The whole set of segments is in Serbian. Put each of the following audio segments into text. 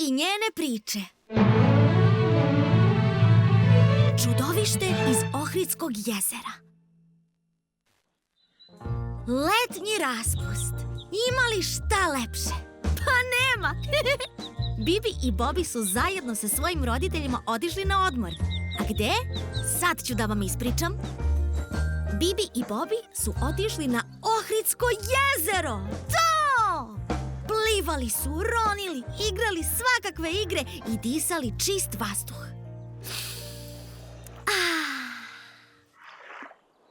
i njene priče. Čudovište iz Ohridskog jezera. Letnji raspust. Ima li šta lepše? Pa nema! Bibi i Bobi su zajedno sa svojim roditeljima otišli na odmor. A gde? Sad ću da vam ispričam. Bibi i Bobi su otišli na Ohridsko jezero. To! Plivali su, ronili, igrali svakakve igre i disali čist vazduh.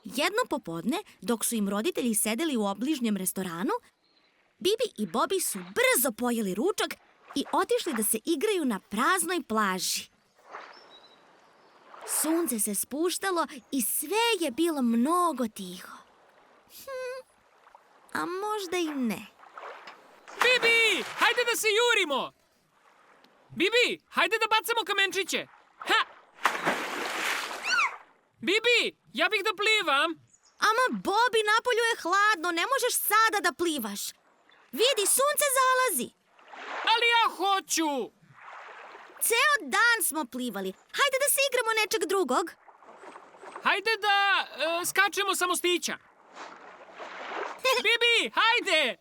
Jedno popodne, dok su im roditelji sedeli u obližnjem restoranu, Bibi i Bobi su brzo pojeli ručak i otišli da se igraju na praznoj plaži. Sunce se spuštalo i sve je bilo mnogo tiho. A možda i ne. Bibi, hajde da se jurimo! Bibi, hajde da bacamo kamenčiće! Ha! Bibi, ja bih da plivam! Ama, Bobi, napolju je hladno, ne možeš sada da plivaš. Vidi, sunce zalazi. Ali ja hoću! Ceo dan smo plivali. Hajde da se igramo nečeg drugog. Hajde da skačemo sa mostića. Bibi, hajde!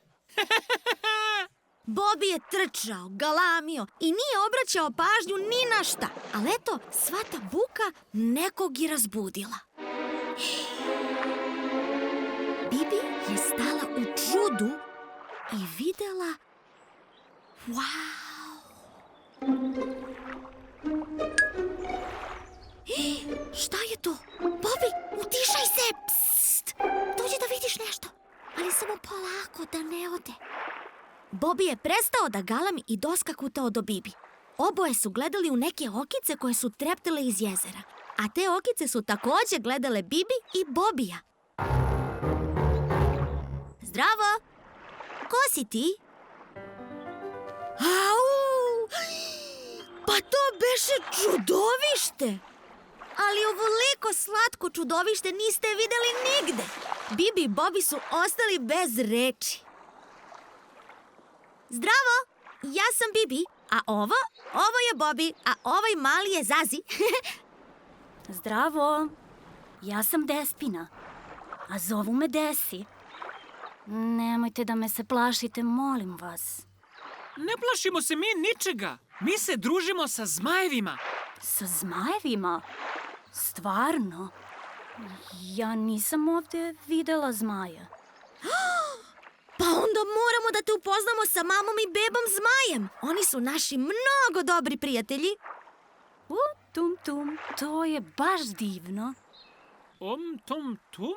Bobi je trčao, galamio i nije obraćao pažnju ni na šta. Ali eto, sva ta buka nekog je razbudila. Bibi je stala u čudu i videla... Wow! Šta je to? Bobi, utišaj se! Psst! Dođi da vidiš nešto, ali samo polako da ne ode. Bobi je prestao da galami i doskakutao do Bibi. Oboje su gledali u neke okice koje su treptele iz jezera, a te okice su takođe gledale Bibi i Bobija. Zdravo! Ko si ti? Au! Pa to beše čudovište! Ali ovoliko slatko čudovište niste videli nigde. Bibi i Bobi su ostali bez reči. Zdravo, ja sam Bibi, a ovo je Bobi, a ovaj mali je Zazi. Zdravo, ja sam Despina, a zovu me Desi. Nemojte da me se plašite, molim vas. Ne plašimo se mi ničega. Mi se družimo sa zmajevima. Sa zmajevima? Stvarno? Ja nisam ovde videla zmaja. Pa onda moramo da te upoznamo sa mamom i bebom zmajem. Oni su naši mnogo dobri prijatelji. Tum, to je baš divno. Tum?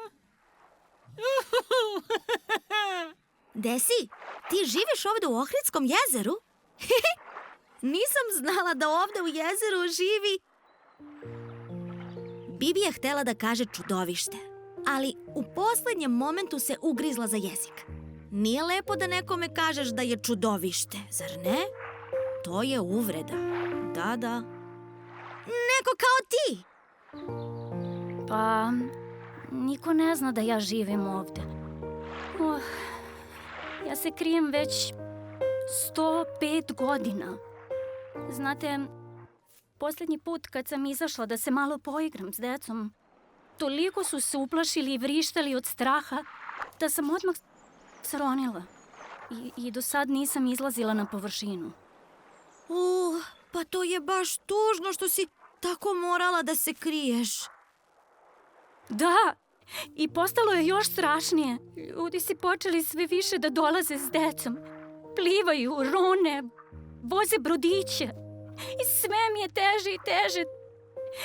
Desi, ti živiš ovde u Ohridskom jezeru? Nisam znala da ovde u jezeru živi... Bibi je htela da kaže čudovište, ali u poslednjem momentu se ugrizla za jezik. Nije lepo da nekome kažeš da je čudovište, zar ne? To je uvreda. Da. Neko kao ti. Pa, niko ne zna da ja živim ovde. Ja se krijem već 105 godina. Znate, poslednji put kad sam izašla da se malo poigram s decom, toliko su se uplašili i vrištali od straha da sam odmah sronila. I do sad nisam izlazila na površinu. Pa to je baš tužno što si tako morala da se kriješ. Da, i postalo je još strašnije. Ljudi si počeli sve više da dolaze s decom. Plivaju, rone, voze brodiće. I sve mi je teže i teže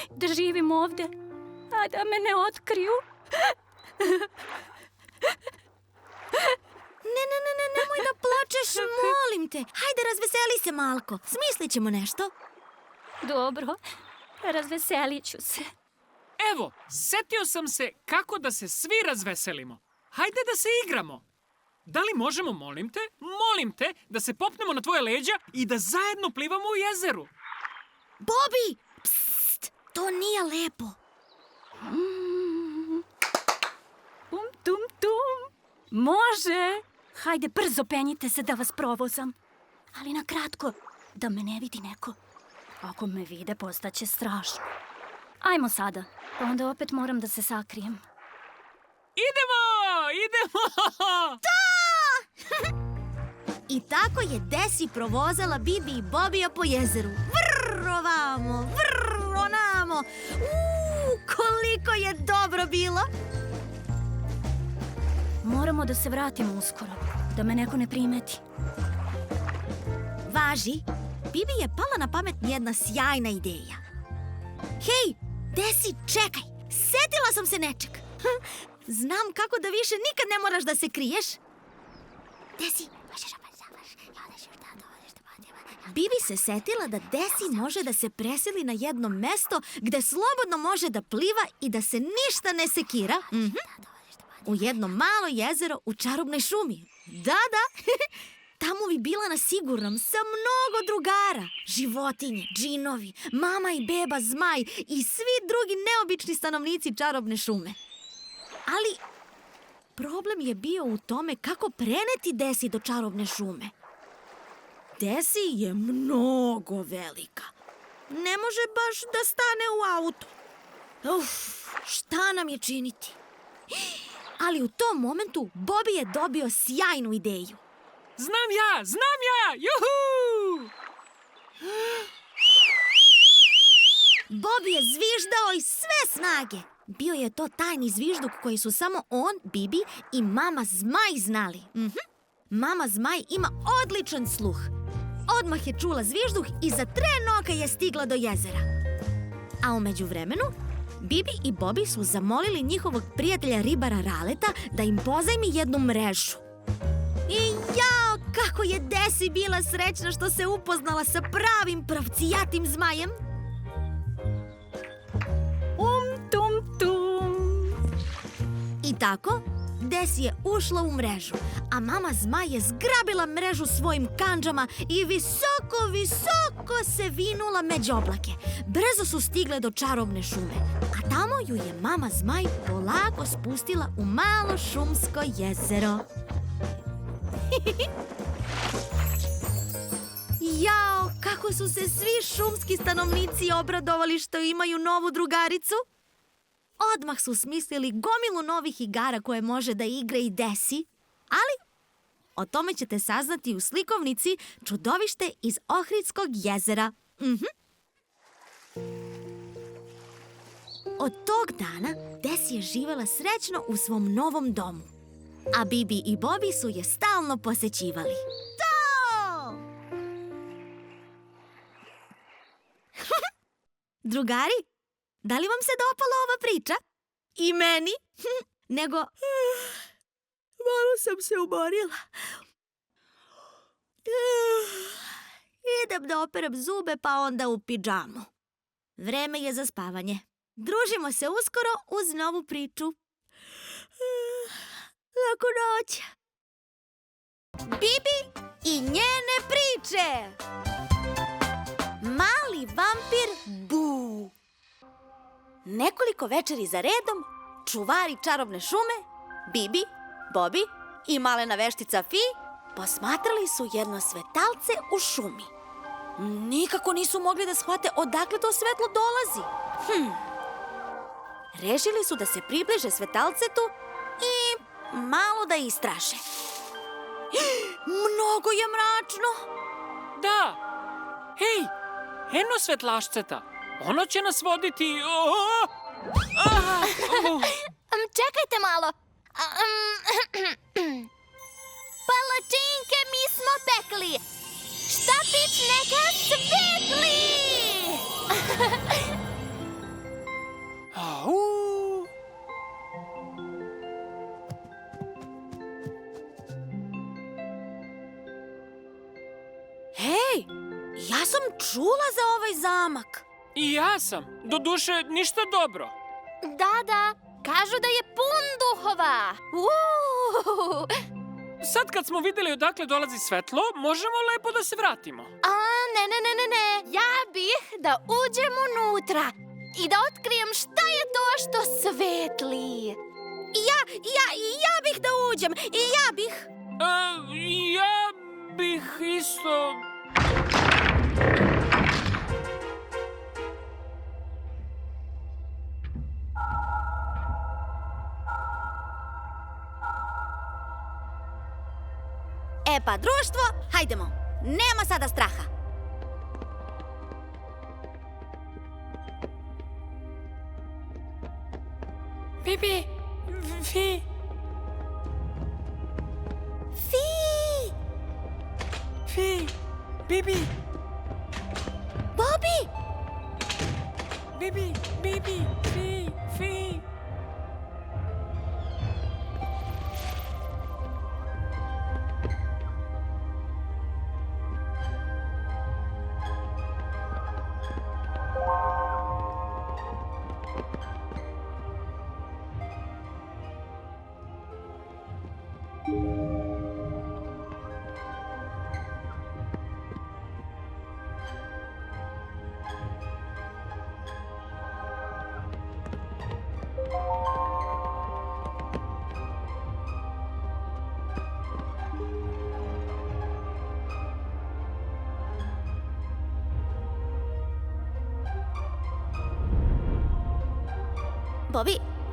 da živim ovde, a da me ne otkriju. Nemoj da plačeš, molim te. Hajde, razveseli se malko. Smislit ćemo nešto. Dobro, razveselit ću se. Evo, setio sam se kako da se svi razveselimo. Hajde da se igramo. Da li možemo, molim te, da se popnemo na tvoje leđa i da zajedno plivamo u jezeru? Bobi! Psst! To nije lepo. Tum. Može! Hajde, brzo penjite se da vas provozam. Ali na kratko, da me ne vidi neko. Ako me vide, postaće strašno. Ajmo sada, pa onda opet moram da se sakrijem. Idemo! I tako je Desi provozala Bibi i Bobija po jezeru. Vrr ovamo, vrr onamo. Koliko je dobro bilo! Moramo da se vratimo uskoro, da me neko ne primeti. Važi, Bibi je pala na pamet jedna sjajna ideja. Hej, Desi, čekaj, setila sam se nečeg. Znam kako da više nikad ne moraš da se kriješ. Desi, Bibi se setila da Desi može da se preseli na jedno mesto gde slobodno može da pliva i da se ništa ne sekira. U jedno malo jezero u čarobnoj šumi. Da. Tamo bi bila na sigurnom sa mnogo drugara. Životinje, džinovi, mama i beba zmaj i svi drugi neobični stanovnici čarobne šume. Ali problem je bio u tome kako preneti Desi do čarobne šume. Desi je mnogo velika. Ne može baš da stane u auto. Šta nam je činiti? Ali u tom momentu Bobby je dobio sjajnu ideju. Znam ja! Juhu! Bobby je zviždao iz sve snage. Bio je to tajni zvižduk koji su samo on, Bibi i mama Zmaj znali. Mama Zmaj ima odličan sluh. Odmah je čula zvižduh i za tren oka je stigla do jezera. A u međuvremenu, Bibi i Bobby su zamolili njihovog prijatelja ribara Raleta da im pozajmi jednu mrežu. I jao, kako je Desi bila srećna što se upoznala sa pravim pravcijatim zmajem. Tum. I tako, Desi je ušla u mrežu, a mama Zmaj je zgrabila mrežu svojim kandžama i visoko se vinula među oblake. Brzo su stigle do čarobne šume, a tamo ju je mama Zmaj polako spustila u malo šumsko jezero. Jao, kako su se svi šumski stanovnici obradovali što imaju novu drugaricu. Odmah su smislili gomilu novih igara koje može da igra i Desi, ali o tome ćete saznati u slikovnici Čudovište iz Ohridskog jezera. Od tog dana Desi je živela srećno u svom novom domu, a Bibi i Bobby su je stalno posećivali. Drugari, da li vam se dopala ova priča? I meni? Nego, malo sam se umorila. Idem da operem zube, pa onda u pidžamu. Vreme je za spavanje. Družimo se uskoro uz novu priču. Laku noć. Bibi i njene priče. Mali vampir Bu. Nekoliko večeri za redom čuvari čarobne šume, Bibi, Bobby i malena veštica Fi posmatrali su jedno svetalce u šumi. Nikako nisu mogli da shvate odakle to svetlo dolazi. Rešili su da se približe svetalcetu i malo da istraže. Mnogo je mračno. Da! Hej, eno svetlašceta. Ono će nas voditi... Čekajte malo. Palačinke mi smo pekli. Štapić neka svetli. Hej, ja sam čula za ovaj zamak. I ja sam. Doduše, ništa dobro. Da, kažu da je pun duhova. Sad kad smo videli odakle dolazi svetlo, možemo lepo da se vratimo. Ne. Ja bih da uđem unutra i da otkrijem šta je to što svetli. Ja bih da uđem. I ja bih. Ja bih isto... pa društvo, hajdemo. Nema sada straha. Bibi, vi... Fi! Vi, Bibi, Bobby! Bibi, Bibi, vi...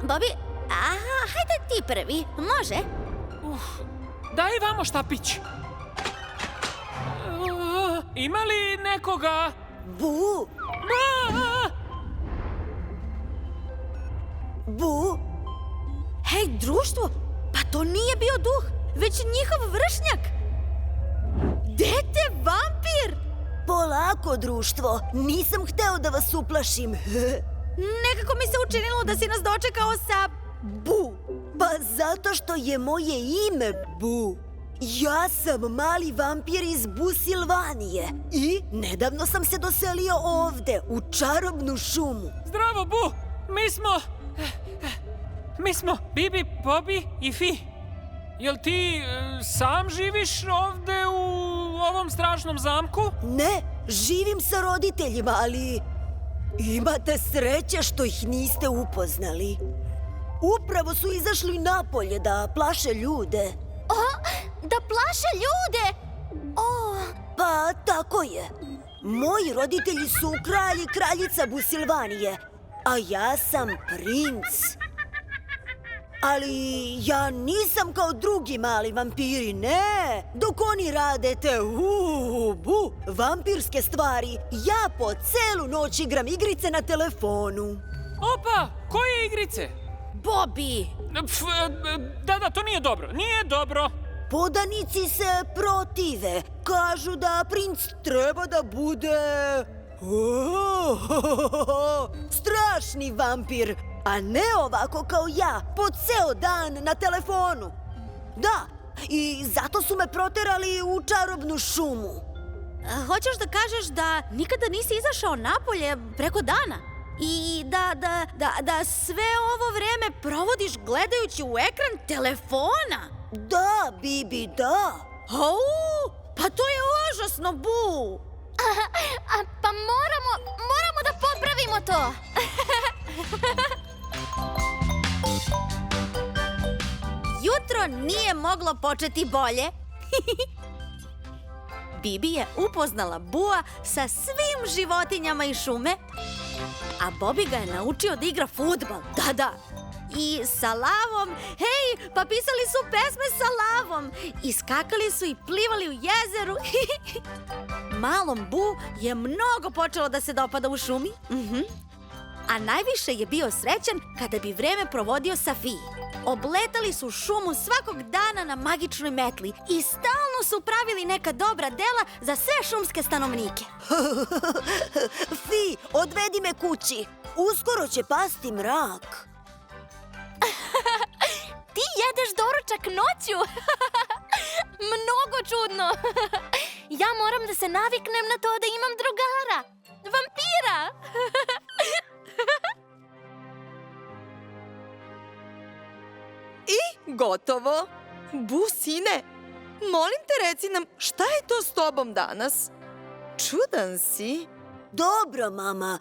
Bobby, hajde ti prvi, može? Daj vamo štapić. Ima li nekoga? Bu, A! Bu, Hej, društvo, pa to nije bio duh, već njihov vršnjak. Dete vampir! polako društvo, nisam hteo da vas uplašim. Nekako mi se učinilo da si nas dočekao sa... Bu, pa zato što je moje ime Bu. Ja sam mali vampir iz Busilvanije i nedavno sam se doselio ovde, u čarobnu šumu. Zdravo, Bu! Mi smo Bibi, Bobby i Fi. Jel ti sam živiš ovde u ovom strašnom zamku? Ne, živim sa roditeljima, ali imate sreće što ih niste upoznali. Upravo su izašli napolje da plaše ljude. Da plaše ljude! Pa tako je. Moji roditelji su kralj i kraljica Busilvanije, a ja sam princ. Ali ja nisam kao drugi mali vampiri, ne. Dok oni rade te vampirske stvari, ja po celu noć igram igrice na telefonu. Opa, koje igrice? Bobby! Da, to nije dobro. Nije dobro. Podanici se protive. Kažu da princ treba da bude... strašni vampir, a ne ovako kao ja, po ceo dan na telefonu. Da, i zato su me proterali u čarobnu šumu. Hoćeš da kažeš da nikada nisi izašao napolje preko dana? I da sve ovo vreme provodiš gledajući u ekran telefona? Da, Bibi, da. Pa to je užasno, Bu! Pa moramo da popravimo to. Jutro nije moglo početi bolje. Bibi je upoznala Bua sa svim životinjama iz šume, a Bobby ga je naučio da igra fudbal. Da. I sa lavom, hej, pa pisali su pesme sa lavom. I skakali su i plivali u jezeru. Malom Bu je mnogo počelo da se dopada u šumi. A najviše je bio srećan kada bi vreme provodio sa Fi. Obletali su šumu svakog dana na magičnoj metli i stalno su pravili neka dobra dela za sve šumske stanovnike. Fi, odvedi me kući. Uskoro će pasti mrak. Ti jedeš doručak noću? Mnogo čudno. Ja moram da se naviknem na to da imam drugara. Vampira! I gotovo. Bu, sine, molim te reci nam šta je to s tobom danas? Čudan si. Dobro, mama,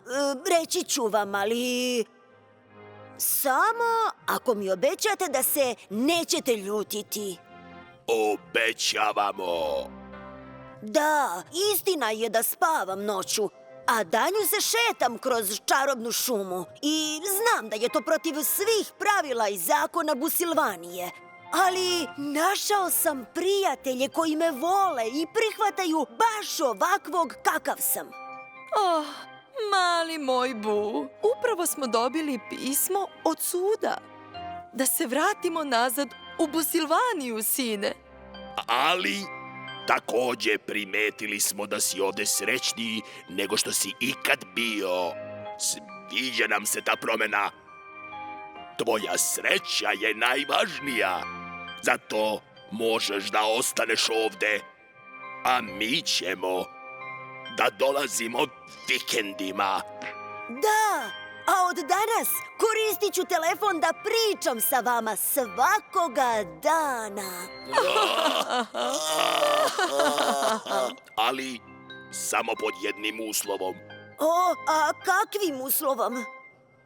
reći ću vam, ali... samo ako mi obećate da se nećete ljutiti. Obećavamo. Da, istina je da spavam noću, a danju se šetam kroz čarobnu šumu. I znam da je to protiv svih pravila i zakona Busilvanije. Ali našao sam prijatelje koji me vole i prihvataju baš ovakvog kakav sam. Oh, mali moj Bu, upravo smo dobili pismo od suda. Da se vratimo nazad u Busilvaniju, sine. Ali takođe primetili smo da si ovde srećniji nego što si ikad bio. Sviđa nam se ta promena. Tvoja sreća je najvažnija. Zato možeš da ostaneš ovde. A mi ćemo da dolazimo vikendima. Da, a od danas koristit ću telefon da pričam sa vama svakoga dana. Ali samo pod jednim uslovom. O, a kakvim uslovom?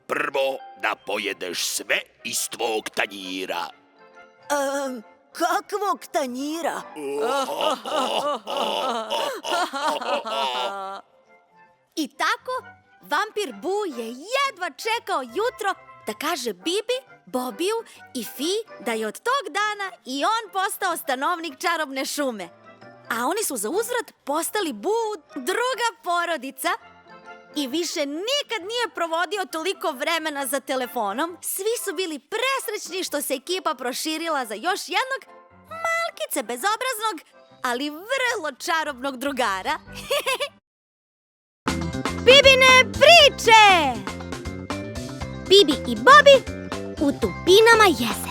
Prvo da pojedeš sve iz tvog tanjira. Kakvog tanjira? I tako, vampir Bu je jedva čekao jutro da kaže Bibi, Bobiju i Fi da je od tog dana i on postao stanovnik čarobne šume. A oni su za uzvrat postali Bu druga porodica i više nikad nije provodio toliko vremena za telefonom. Svi su bili presrećni što se ekipa proširila za još jednog malkice bezobraznog, ali vrlo čarobnog drugara. Bibine priče! Bibi i Bobi u dubinama jezera.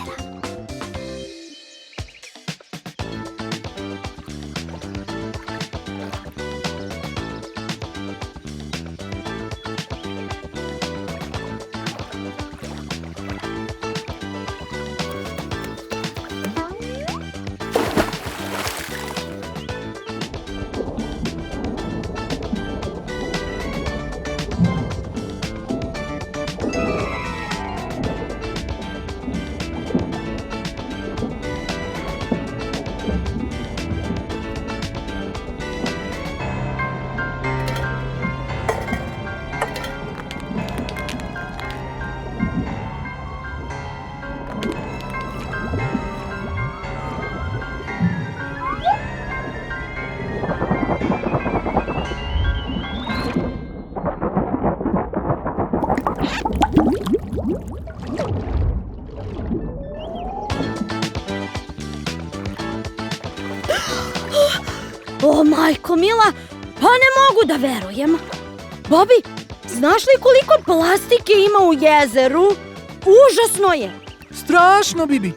O, majko mila, pa ne mogu da verujem. Bobi, znaš li koliko plastike ima u jezeru? Užasno je. Strašno, Bibi.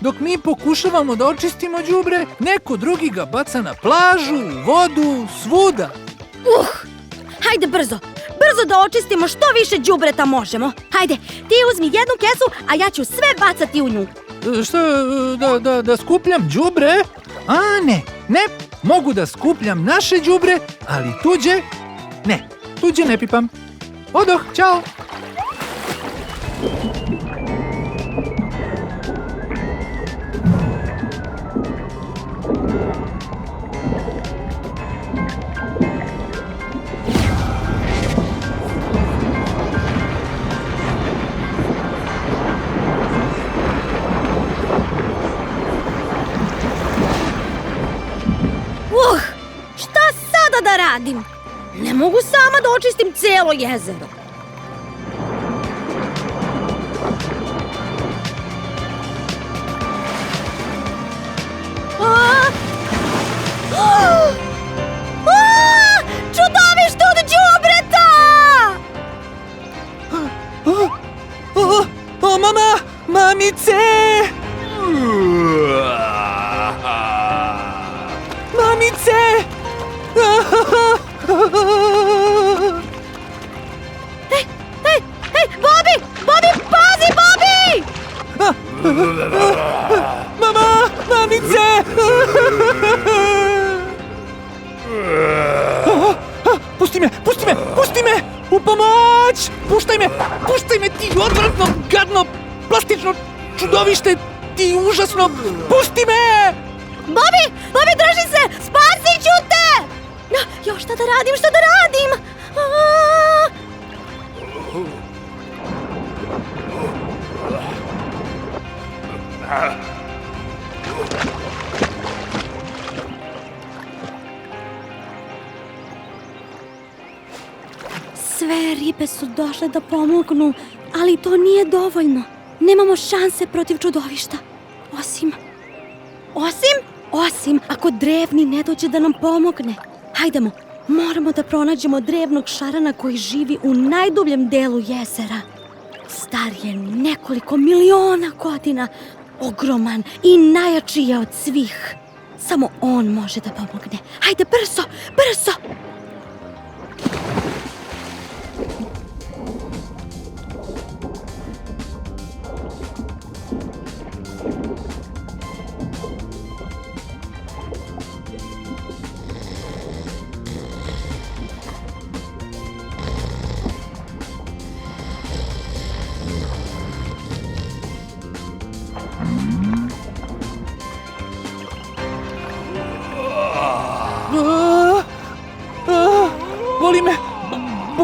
Dok mi pokušavamo da očistimo đubre, neko drugi ga baca na plažu, u vodu, svuda. Hajde brzo, brzo da očistimo što više đubreta možemo. Hajde, ti uzmi jednu kesu, a ja ću sve bacati u nju. Šta, da skupljam đubre? A, ne, mogu da skupljam naše đubre, ali tuđe, ne, tuđe ne pipam. Odoh, ćao. Šta sada da radim? Ne mogu sama da očistim cijelo jezero. Čudovište od đubreta! O, mamice! Mamice! Hej, Bobi, pazi, Bobi! Mamice! Pusti me! U pomoć! Puštaj me, ti odvratno, gadno, plastično čudovište, ti užasno, pusti me! Bobi, drži se! Spasit ću te! Jo, šta da radim? Sve ribe su došle da pomognu, ali to nije dovoljno. Nemamo šanse protiv čudovišta. Osim ako drevni ne dođe da nam pomogne. Hajdemo, moramo da pronađemo drevnog šarana koji živi u najdubljem delu jezera. Star je nekoliko miliona godina, ogroman i najjači je od svih. Samo on može da pomogne. Hajde, brzo!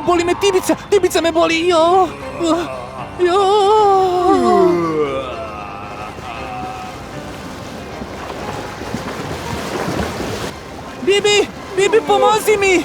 Boli me tibica me boli, Bibi, pomozi mi!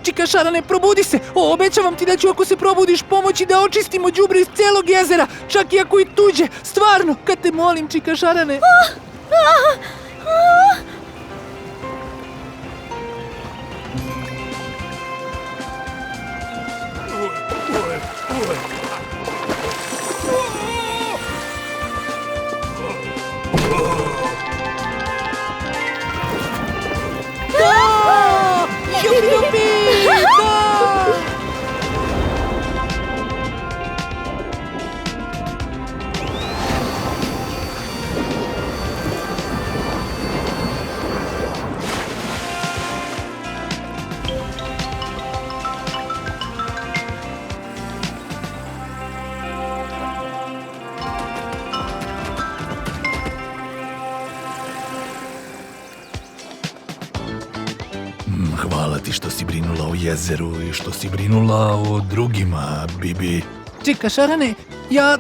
Čika Šarane, probudi se! Obećavam ti da ću ako se probudiš pomoći da očistimo đubre iz celog jezera, čak i ako i tuđe. Stvarno, kad te molim, Čika Šarane. Hvala ti što si brinula o jezeru i što si brinula o drugima, Bibi. Čika Šarane, ja...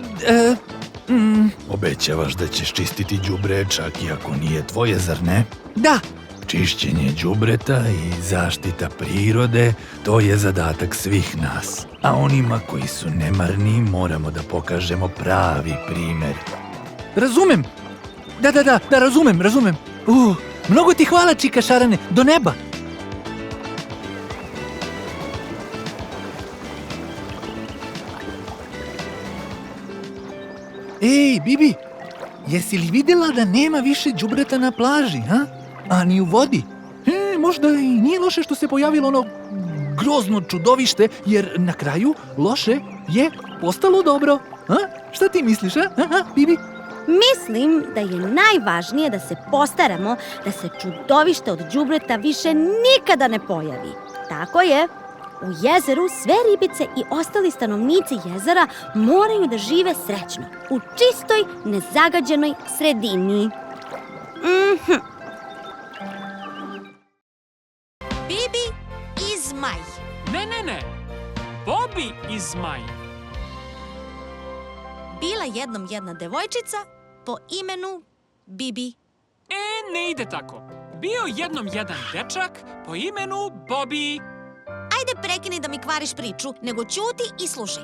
Obećavaš da ćeš čistiti đubre čak i ako nije tvoje, zar ne? Da. Čišćenje đubreta i zaštita prirode, to je zadatak svih nas. A onima koji su nemarni moramo da pokažemo pravi primer. Razumem. Da, razumem. Mnogo ti hvala, Čika Šarane, do neba. Ej, Bibi, jesi li vidjela da nema više đubreta na plaži, ha? A ni u vodi? Možda i nije loše što se pojavilo ono grozno čudovište, jer na kraju loše je postalo dobro. Ha? Šta ti misliš, Bibi? Mislim da je najvažnije da se postaramo da se čudovište od đubreta više nikada ne pojavi. Tako je. U jezeru sve ribice i ostali stanovnici jezera moraju da žive srećno, u čistoj, nezagađenoj sredini. Bibi i Zmaj. Ne. Bobi i Zmaj. Bila jednom jedna devojčica po imenu Bibi. Ne ide tako. Bio jednom jedan dečak po imenu Bobi. Ajde prekini da mi kvariš priču, nego ćuti i slušaj.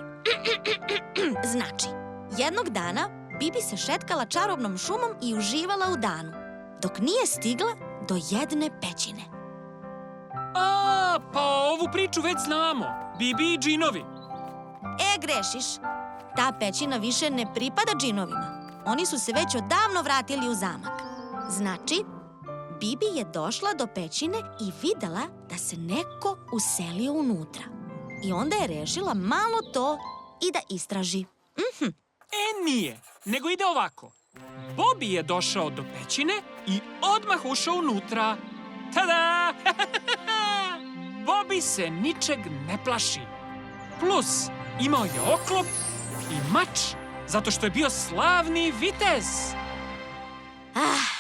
Znači, jednog dana Bibi se šetkala čarobnom šumom i uživala u danu, dok nije stigla do jedne pećine. Pa ovu priču već znamo. Bibi i džinovi. Grešiš. Ta pećina više ne pripada džinovima. Oni su se već odavno vratili u zamak. Znači, Bibi je došla do pećine i videla da da se neko uselio unutra. I onda je rešila malo to i da istraži. Nije, nego ide ovako. Bobby je došao do pećine i odmah ušao unutra. Tada! Bobby se ničeg ne plaši. Plus, imao je oklop i mač, zato što je bio slavni vitez.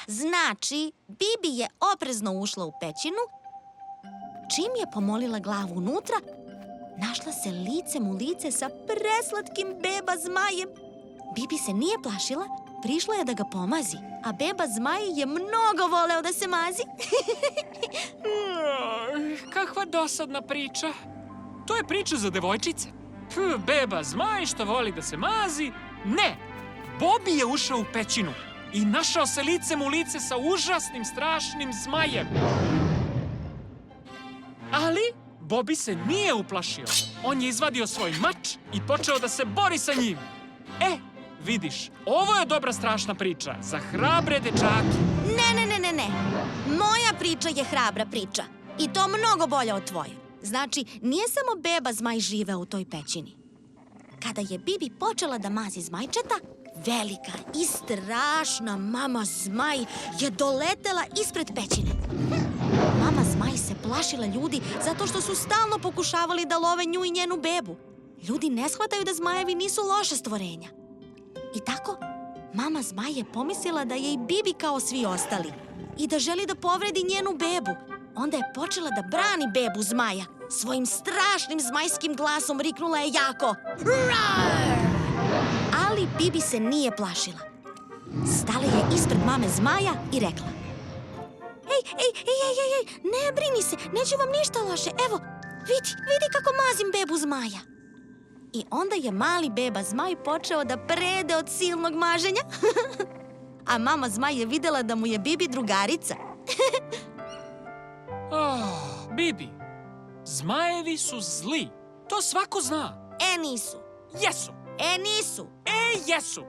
Znači, Bibi je oprezno ušla u pećinu. Čim je pomolila glavu unutra, našla se licem u lice sa preslatkim beba zmajem. Bibi se nije plašila, prišla je da ga pomazi, a beba zmaj je mnogo voleo da se mazi. Kakva dosadna priča. To je priča za devojčice. Beba zmaj što voli da se mazi. Ne, Bobby je ušao u pećinu i našao se licem u lice sa užasnim, strašnim zmajem. Ali Bobby se nije uplašio. On je izvadio svoj mač i počeo da se bori sa njim. Vidiš, ovo je dobra strašna priča za hrabre dečake. Ne. Moja priča je hrabra priča. I to mnogo bolja od tvoje. Znači, nije samo beba zmaj živeo u toj pećini. Kada je Bibi počela da mazi zmajčeta, velika i strašna mama zmaj je doletela ispred pećine. Mama zmaj se plašila ljudi zato što su stalno pokušavali da love nju i njenu bebu. Ljudi ne shvataju da zmajevi nisu loše stvorenja. I tako, mama zmaj je pomislila da je i Bibi kao svi ostali i da želi da povredi njenu bebu. Onda je počela da brani bebu zmaja. Svojim strašnim zmajskim glasom riknula je jako. Rar! Ali Bibi se nije plašila. Stala je ispred mame zmaja i rekla: Ej, ne brini se, neću vam ništa loše. Evo, vidi kako mazim bebu zmaja. I onda je mali beba zmaj počeo da prede od silnog maženja. A mama zmaj je videla da mu je Bibi drugarica. Bibi, zmajevi su zli. To svako zna. Nisu. Jesu. Nisu. Jesu.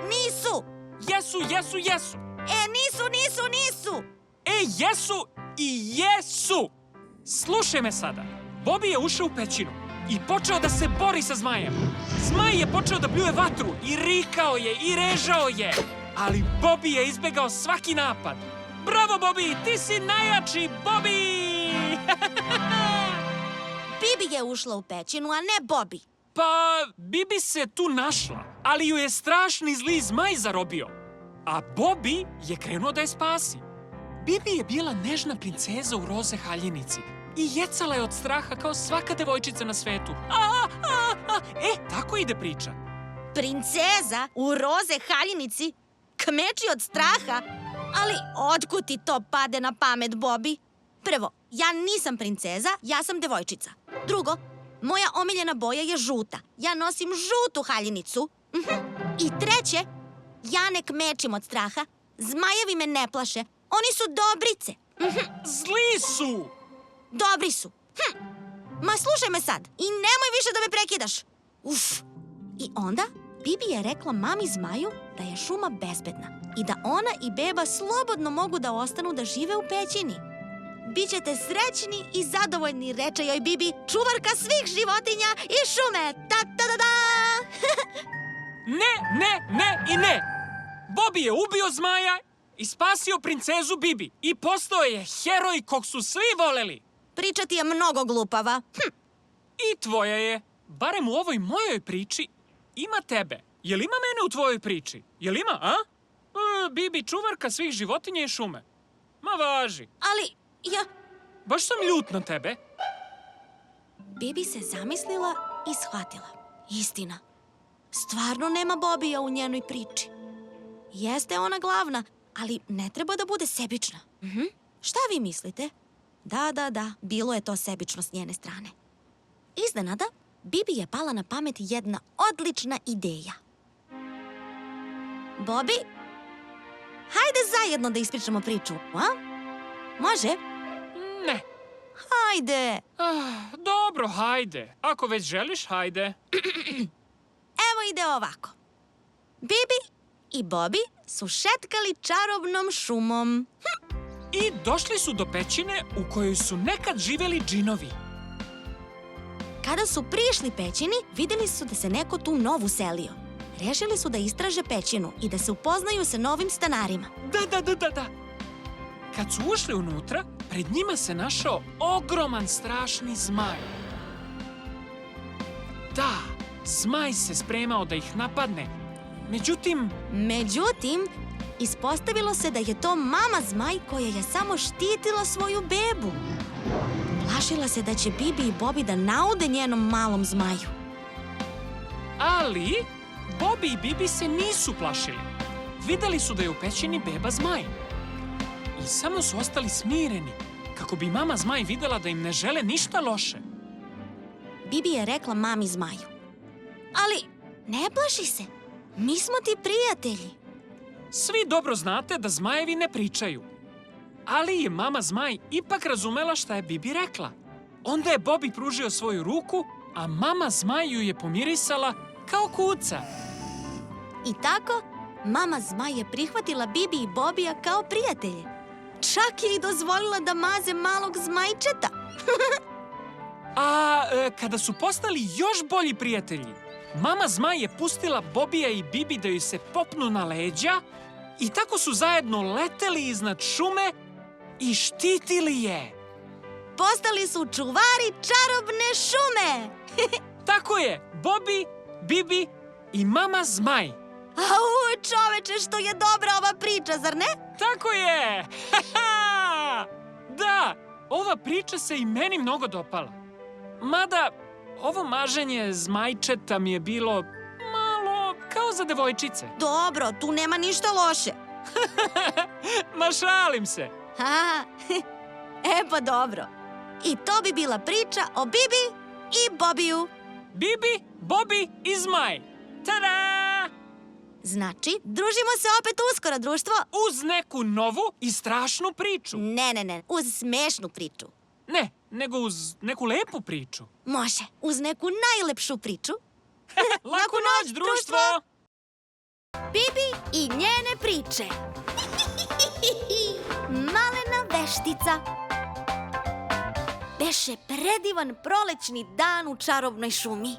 Nisu. Jesu. Nisu. Jesu i jesu. Slušaj me sada. Bobby je ušao u pećinu i počeo da se bori sa zmajem. Zmaj je počeo da bljuje vatru i rikao je i režao je. Ali Bobby je izbegao svaki napad. Bravo, Bobby! Ti si najjači, Bobby! Bibi je ušla u pećinu, a ne Bobby. Pa, Bibi se tu našla, ali ju je strašni zli zmaj zarobio. A Bobby je krenuo da je spasi. Bibi je bila nežna princeza u roze haljinici i jecala je od straha kao svaka devojčica na svetu. Tako ide priča. Princeza u roze haljinici kmeči od straha? Ali otkud ti to pade na pamet, Bobby? Prvo, ja nisam princeza, ja sam devojčica. Drugo, moja omiljena boja je žuta. Ja nosim žutu haljinicu. I treće, ja ne kmečim od straha. Zmajevi me ne plaše. Oni su dobrice. Zli su! Dobri su. Ma slušaj me sad i nemoj više da me prekidaš. I onda Bibi je rekla mami zmaju da je šuma bezbedna i da ona i beba slobodno mogu da ostanu da žive u pećini. Bićete srećni i zadovoljni, reče joj Bibi, čuvarka svih životinja i šume. Ta-ta-da-da! Ne! Bobby je ubio zmaja i spasio princezu Bibi i postao je heroj kog su svi voleli. Priča ti je mnogo glupava. I tvoja je. Barem u ovoj mojoj priči ima tebe. Jel ima mene u tvojoj priči? Jel ima, a? Bibi, čuvarka svih životinja i šume. Ma važi. Ali ja... Baš sam ljut na tebe. Bibi se zamislila i shvatila. Istina. Stvarno nema Bobija u njenoj priči. Jeste ona glavna, ali ne treba da bude sebična. Šta vi mislite? Da, bilo je to sebično s njene strane. Iznenada, Bibi je pala na pamet jedna odlična ideja. Bobby, hajde zajedno da ispričamo priču, a? Može? Ne. Hajde. Dobro, hajde. Ako već želiš, hajde. Evo ide ovako. Bibi i Bobby su šetkali čarobnom šumom. I došli su do pećine u kojoj su nekad živeli džinovi. Kada su prišli pećini, videli su da se neko tu novu selio. Rešili su da istraže pećinu i da se upoznaju sa novim stanarima. Da. Kad su ušli unutra, pred njima se našao ogroman, strašni zmaj. Da, zmaj se spremao da ih napadne. Međutim, ispostavilo se da je to mama zmaj koja je samo štitila svoju bebu. Plašila se da će Bibi i Bobi da naude njenom malom zmaju. Ali Bobi i Bibi se nisu plašili. Videli su da je u pećini beba zmaj. I samo su ostali smireni, kako bi mama zmaj videla da im ne žele ništa loše. Bibi je rekla mami zmaju: ali ne plaši se, mi smo ti prijatelji. Svi dobro znate da zmajevi ne pričaju. Ali je mama zmaj ipak razumela šta je Bibi rekla. Onda je Bobi pružio svoju ruku, a mama zmaj ju je pomirisala kao kuca. I tako, mama zmaj je prihvatila Bibi i Bobija kao prijatelje. Čak je i dozvolila da maze malog zmajčeta. A kada su postali još bolji prijatelji, mama zmaj je pustila Bobija i Bibi da joj se popnu na leđa i tako su zajedno leteli iznad šume i štitili je. Postali su čuvari čarobne šume. Tako je, Bobi, Bibi i mama zmaj. Au, čoveče, što je dobra ova priča, zar ne? Tako je! Da, ova priča se i meni mnogo dopala. Mada, ovo maženje zmajčeta mi je bilo malo kao za devojčice. Dobro, tu nema ništa loše. Ma šalim se. Pa dobro. I to bi bila priča o Bibi i Bobiju. Bibi, Bobi i zmaj. Tada! Znači, družimo se opet uskoro, društvo. Uz neku novu i strašnu priču. Ne, uz smešnu priču. Ne, nego uz neku lepu priču. Može, uz neku najlepšu priču. Laku noć, društvo! Bibi i njene priče. Malena veštica. Beše predivan prolećni dan u čarobnoj šumi.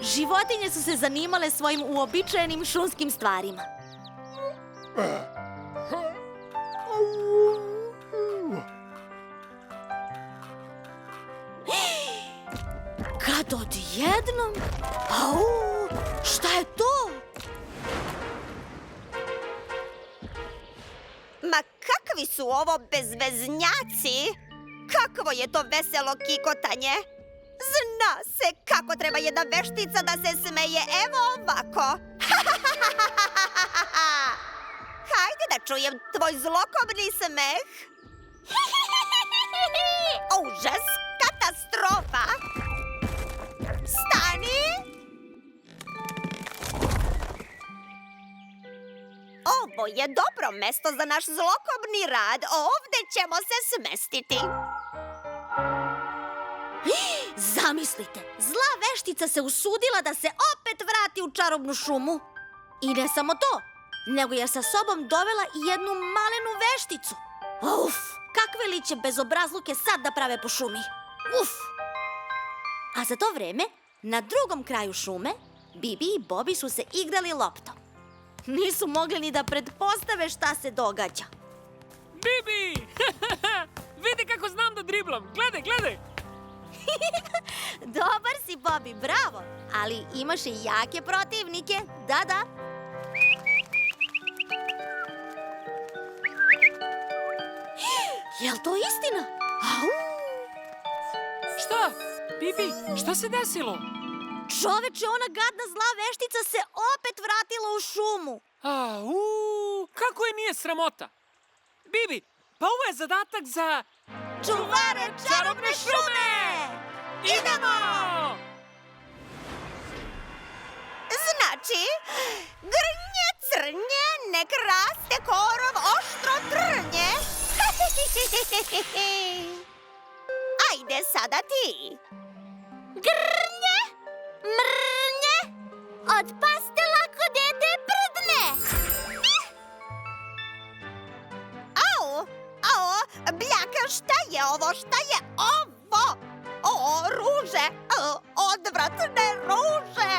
Životinje su se zanimale svojim uobičajenim šumskim stvarima. Kad odjednom... Au, šta je to? Ma kakvi su ovo bezveznjaci? Kakvo je to veselo kikotanje? Zna se kako treba jedna veštica da se smeje, evo ovako. Hajde da čujem tvoj zlokobni smeh. Užas, katastrofa. Stani. Ovo je dobro mesto za naš zlokobni rad. Ovde ćemo se smestiti. Zamislite, zla veštica se usudila da se opet vrati u čarobnu šumu. I ne samo to, nego je sa sobom dovela i jednu malenu vešticu. Uf, kakve li će bezobrazluke sad da prave po šumi. Uf! A za to vreme, na drugom kraju šume, Bibi i Bobi su se igrali loptom. Nisu mogli ni da pretpostave šta se događa. Bibi! Vidi kako znam da driblam. Gledaj! Dobar si, Bobi, bravo! Ali imaš i jake protivnike, da. Jel to istina? Au! Šta? Bibi, šta se desilo? Čoveče, ona gadna zla veštica se opet vratila u šumu. Kako je nije sramota? Bibi, pa ovo je zadatak za... Čuvare čarobne šume! Idemo! Znači, grnje crnje, nek raste korov oštro trnje. Ajde sada ti. Grnje, mrnje, odpaste lako dete prdne. je ovo? Šta je ovo? O, ruže! Odvratne ruže!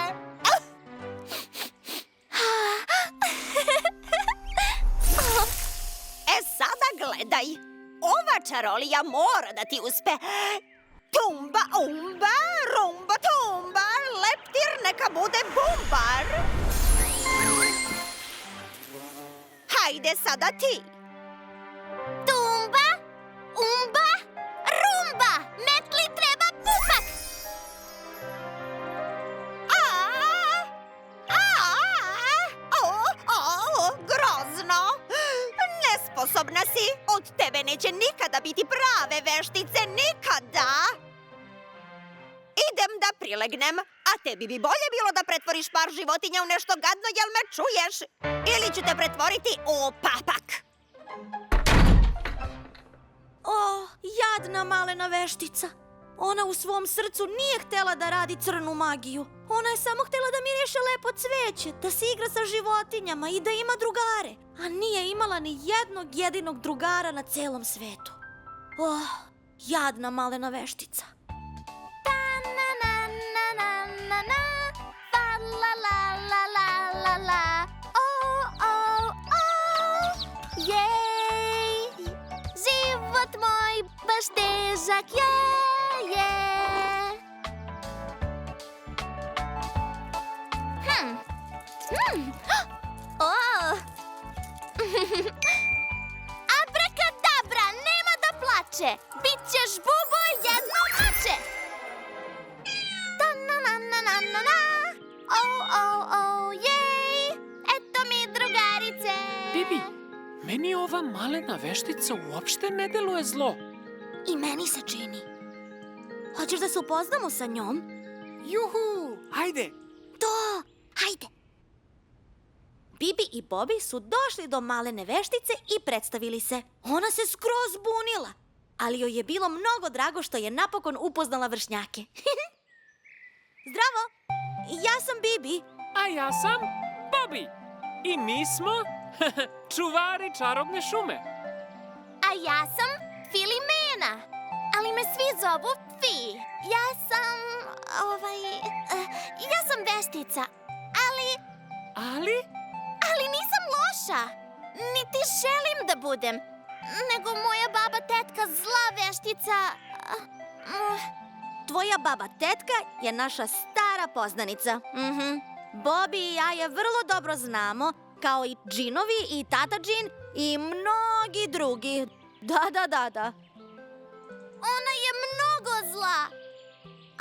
E sada gledaj. Ova čarolija mora da ti uspe. Tumba, umba, rumba, tumba. Leptir neka bude bumbar. Hajde sada ti. Tumba, umba, rumba. Metli treba puhat. Grozno. Nesposobna si. Od tebe neće nikada biti prave veštice. Nikada. Idem da prilegnem. A tebi bi bolje bilo da pretvoriš par životinja u nešto gadno, jel me čuješ? Ili ću te pretvoriti u papak. O, jadna malena veštica. Ona u svom srcu nije htela da radi crnu magiju. Ona je samo htela da miriše lepo cveće, da se igra sa životinjama i da ima drugare. A nije imala ni jednog jedinog drugara na celom svetu. Oh, jadna malena veštica. Jej, život moj baš težak je. Abrakadabra, nema da plače. Bićeš bubo jedno mače. Ta-na-na-na-na-na-na. Jej, eto mi drugarice. Bibi, meni ova malena veštica uopšte ne deluje zlo. I meni se čini. Hoćeš da se upoznamo sa njom? Juhu, hajde. Da, hajde. Bibi i Bobi su došli do malene veštice i predstavili se. Ona se skroz bunila, ali joj je bilo mnogo drago što je napokon upoznala vršnjake. Zdravo, ja sam Bibi. A ja sam Bobi. I mi smo čuvari čarobne šume. A ja sam Filimena, ali me svi zovu Fi. Ja sam veštica, ali nisam loša. Niti želim da budem, nego moja baba tetka zla veštica. Tvoja baba tetka je naša stara poznanica. Bobi i ja je vrlo dobro znamo, kao i džinovi i tata džin i mnogi drugi. Da. Ona je mnogo zla,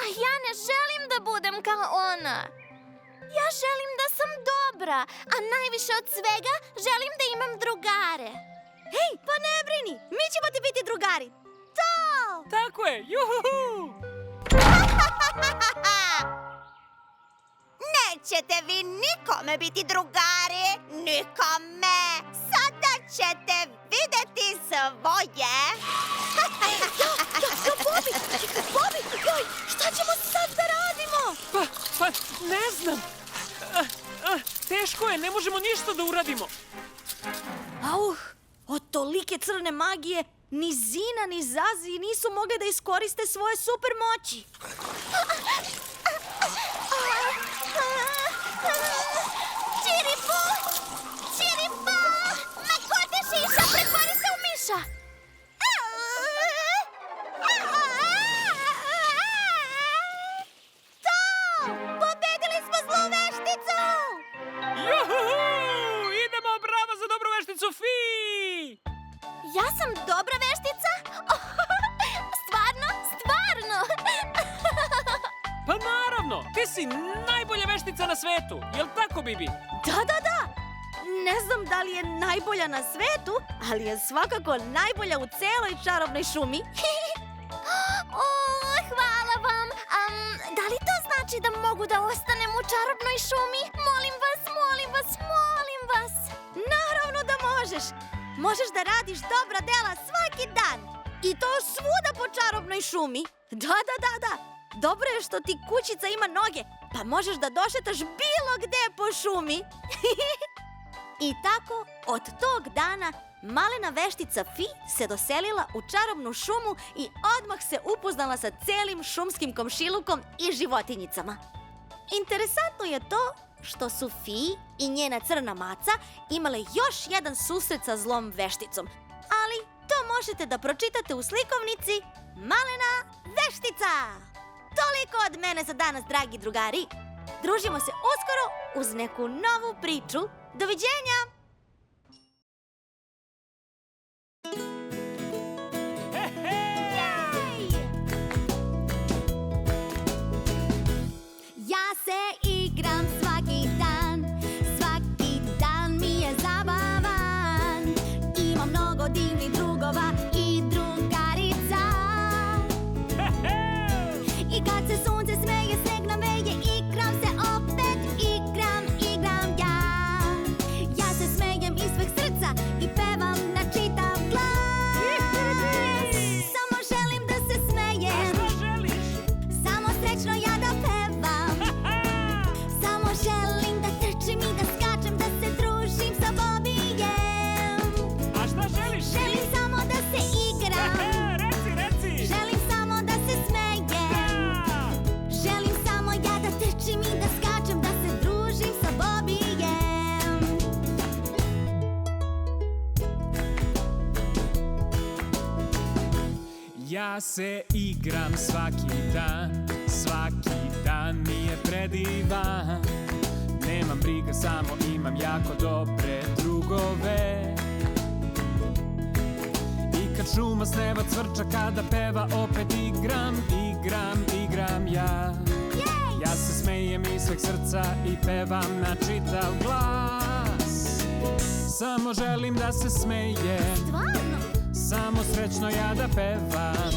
a ja ne želim da budem kao ona. Ja želim da sam dobra, a najviše od svega želim da imam drugare. Hej, pa ne brini, mi ćemo ti biti drugari. To! Tako je, juhu! Nećete vi nikome biti drugari. Nikome. Sada ćete videti svoje. Bobi, joj, šta ćemo sad da radimo? Pa, ne znam. Teško je, ne možemo ništa da uradimo. Od tolike crne magije ni Zina ni Zazi nisu mogli da iskoriste svoje super moći. Čiripu! Ma ko te šiša? Pretvori se u miša! Pobedili smo zlu vešticu! Juhu! Idemo, bravo za dobru vešticu, Fi! Ja sam dobra veštica? Stvarno? Pa naravno, ti si najbolja veštica na svetu. Jel tako, Bibi? Da. Ne znam da li je najbolja na svetu, ali je svakako najbolja u celoj čarobnoj šumi. Hvala vam. Da li to znači da mogu da ostanem u čarobnoj šumi? Molim vas. Naravno da možeš. Možeš da radiš dobra dela svaki dan. I to svuda po čarobnoj šumi. Da. Dobro je što ti kućica ima noge, pa možeš da došetaš bilo gde po šumi. I tako, od tog dana, malena veštica Fi se doselila u čarobnu šumu i odmah se upoznala sa celim šumskim komšilukom i životinjicama. Interesantno je to što su Fi i njena crna maca imale još jedan susret sa zlom vešticom, ali to možete da pročitate u slikovnici Malena veštica. Toliko od mene za danas, dragi drugari. Družimo se uskoro uz neku novu priču. Doviđenja! Ja se igram svaki dan mi je zabavan. Imam mnogo divnih drugova i drugarica. I kad se sunce smeje, sneg nam veje, igram se opet, igram ja. Ja se smejem iz sveg srca i pevam na čitav glas. Samo želim da se smejem, samo srećno ja da pevam. Samo želim da trčim i da skačem, da se družim sa Bobijem. A šta želiš? Želim samo da se igram, Reci! želim samo da se smejem. Želim samo ja da trčim i da skačem, da se družim sa Bobijem. Ja se igram svaki dan mi je predivan. Nemam briga, samo imam jako dobre drugove. I kad šuma s neba cvrča, kada peva, opet igram ja. Ja se smejem iz sveg srca i pevam na čitav glas. Samo želim da se smejem, Stvarno? samo srećno ja da pevam.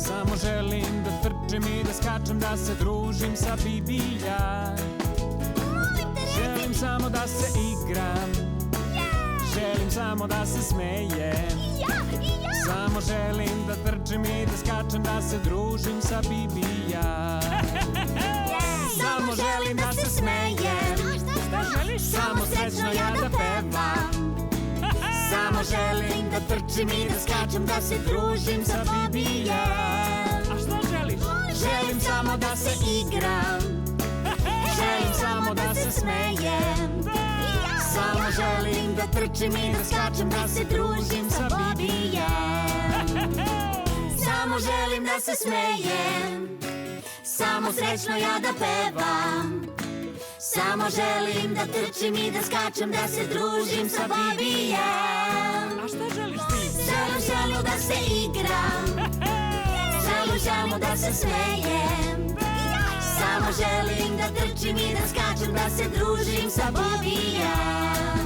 Samo želim da trčim i da skačem, da se družim sa Bibi i ja. Molim te, reci Želim samo da se igram, želim samo da se smejem. i ja. Samo želim da trčim i da skačem, da se družim sa Bibi i ja. Samo želim da se smejem, Šta želiš? samo srećno ja da pevam. Samo želim da trčim i da skačem, da se družim sa Bibi i ja. A šta želiš? Želim samo da se igram, želim samo da se smejem. Samo želim da trčim i da skačem, da se družim sa Bibi i ja. Samo želim da se smejem, samo srećno ja da pevam. Samo želim da trčim i da skačem, da se družim sa Bibijem. A šta želiš ti? Želim samo da se igram, želim samo da se smejem. Samo želim da trčim i da skačem, da se družim sa Bibijem.